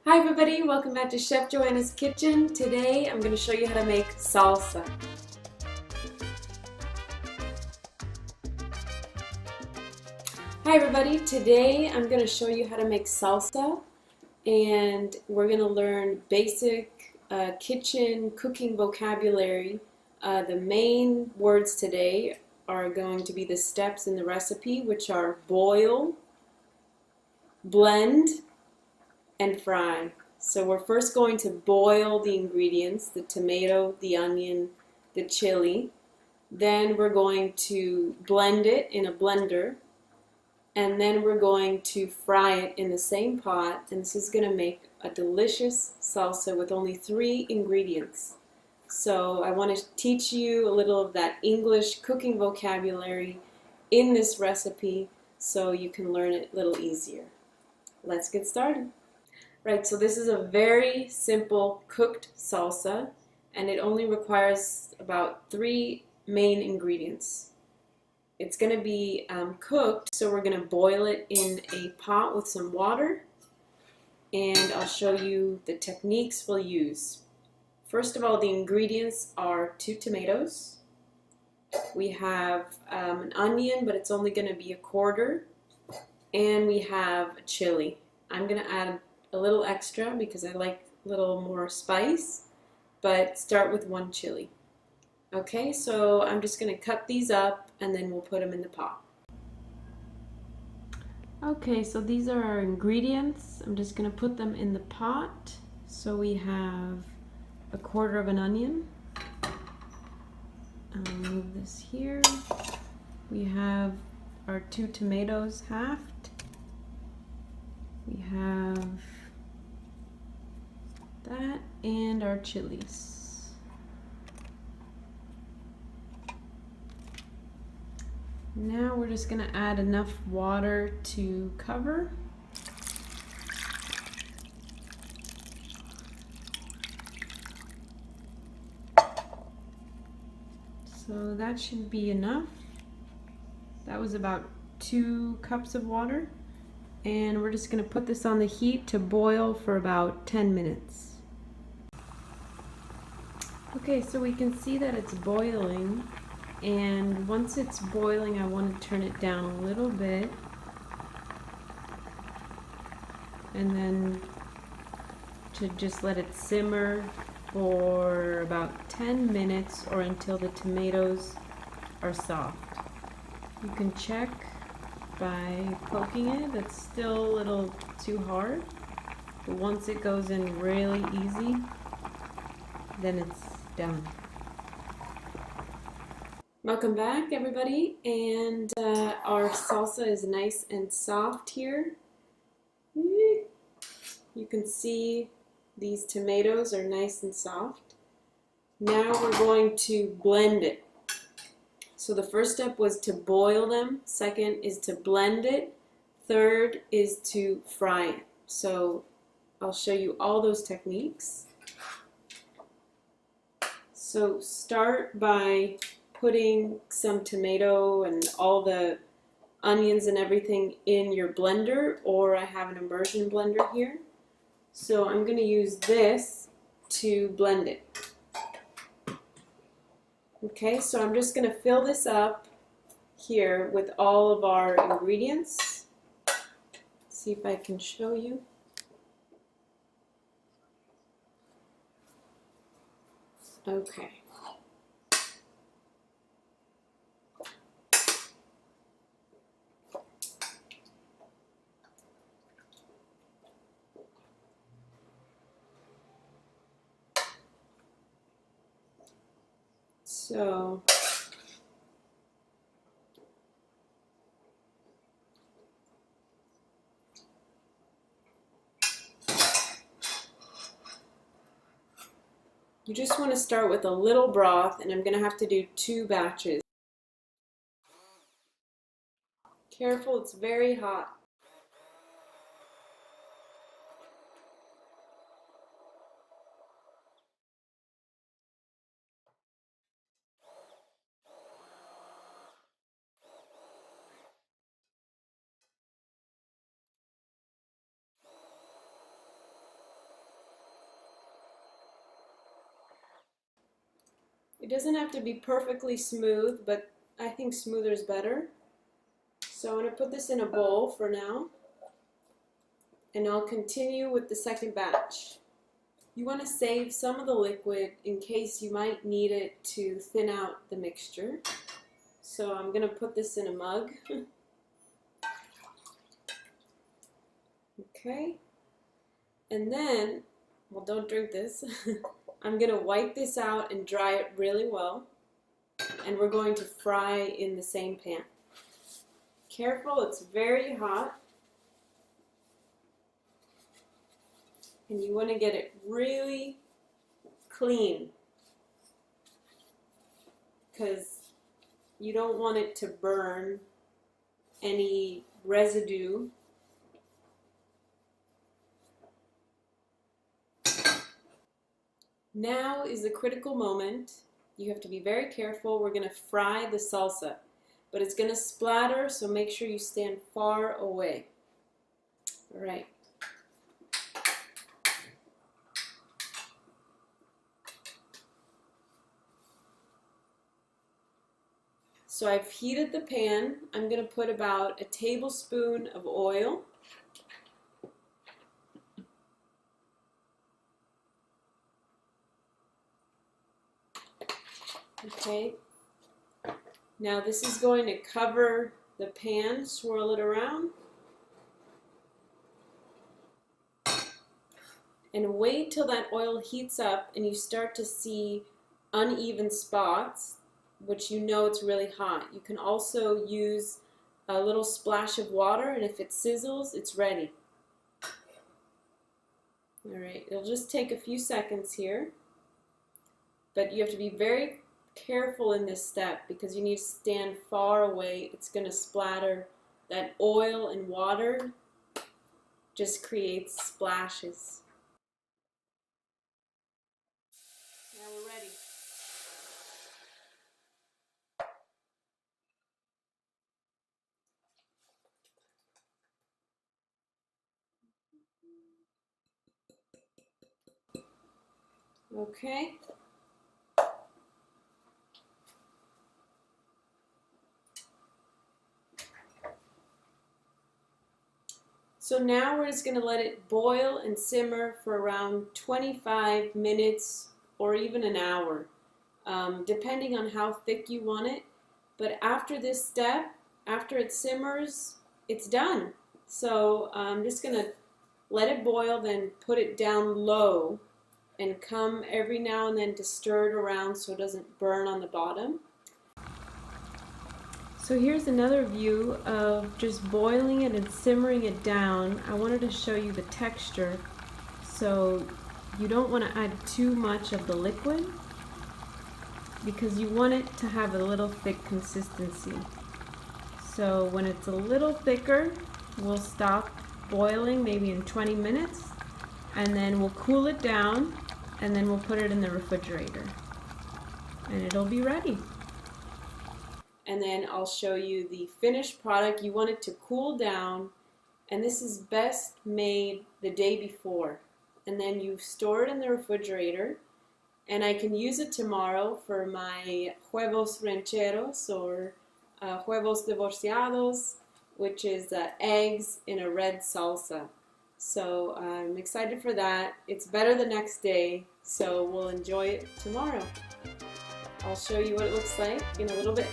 Hi everybody, welcome back to Chef Joanna's Kitchen. Today I'm going to show you how to make salsa. Hi everybody, today I'm going to show you how to make salsa, and we're going to learn basic kitchen cooking vocabulary. The main words today are going to be the steps in the recipe, which are boil, blend, and fry. So we're first going to boil the ingredients, the tomato, the onion, the chili. Then we're going to blend it in a blender. And then we're going to fry it in the same pot. And this is going to make a delicious salsa with only 3 ingredients. So I want to teach you a little of that English cooking vocabulary in this recipe so you can learn it a little easier. Let's get started. Right, so this is a very simple cooked salsa, and it only requires about 3 main ingredients. It's going to be cooked, so we're going to boil it in a pot with some water, and I'll show you the techniques we'll use. First of all, the ingredients are 2 tomatoes. We have an onion, but it's only going to be a quarter, and we have a chili. I'm going to add a little extra because I like a little more spice, but start with 1 chili. Okay, so I'm just going to cut these up and then we'll put them in the pot. Okay, so these are our ingredients. I'm just going to put them in the pot. So we have a quarter of an onion. I'll move this here. We have our 2 tomatoes halved. We have that and our chilies. Now we're just going to add enough water to cover. So that should be enough. That was about 2 cups of water. And we're just going to put this on the heat to boil for about 10 minutes. Okay, so we can see that it's boiling, and once it's boiling I want to turn it down a little bit, and then to just let it simmer for about 10 minutes or until the tomatoes are soft. You can check by poking it. It's still a little too hard, but once it goes in really easy, then it's done. Welcome back everybody, and our salsa is nice and soft here. You can see these tomatoes are nice and soft. Now we're going to blend it. So the first step was to boil them, second is to blend it, third is to fry it. So I'll show you all those techniques. So start by putting some tomato and all the onions and everything in your blender, or I have an immersion blender here. So I'm going to use this to blend it. Okay, so I'm just going to fill this up here with all of our ingredients. See if I can show you. Okay. So you just want to start with a little broth, and I'm going to have to do 2 batches. Careful, it's very hot. It doesn't have to be perfectly smooth, but I think smoother is better. So I'm going to put this in a bowl for now, and I'll continue with the second batch. You want to save some of the liquid in case you might need it to thin out the mixture. So I'm going to put this in a mug. Okay. And then, well, don't drink this. I'm going to wipe this out and dry it really well. And we're going to fry in the same pan. Careful, it's very hot. And you want to get it really clean, because you don't want it to burn any residue. Now is the critical moment. You have to be very careful. We're going to fry the salsa, but it's going to splatter, so make sure you stand far away. All right. So I've heated the pan. I'm going to put about a tablespoon of oil. Okay. Now this is going to cover the pan, swirl it around, and wait till that oil heats up and you start to see uneven spots, which you know it's really hot. You can also use a little splash of water, and if it sizzles, it's ready. Alright, it'll just take a few seconds here, but you have to be very careful in this step because you need to stand far away. It's going to splatter. That oil and water just creates splashes. Now we're ready. Okay. So now we're just going to let it boil and simmer for around 25 minutes or even an hour, depending on how thick you want it. But after this step, after it simmers, it's done. So I'm just going to let it boil, then put it down low and come every now and then to stir it around so it doesn't burn on the bottom. So here's another view of just boiling it and simmering it down. I wanted to show you the texture. So you don't want to add too much of the liquid because you want it to have a little thick consistency. So when it's a little thicker, we'll stop boiling maybe in 20 minutes, and then we'll cool it down, and then we'll put it in the refrigerator and it'll be ready. And then I'll show you the finished product. You want it to cool down, and this is best made the day before. And then you store it in the refrigerator, and I can use it tomorrow for my huevos rancheros or huevos divorciados, which is eggs in a red salsa. So I'm excited for that. It's better the next day, so we'll enjoy it tomorrow. I'll show you what it looks like in a little bit.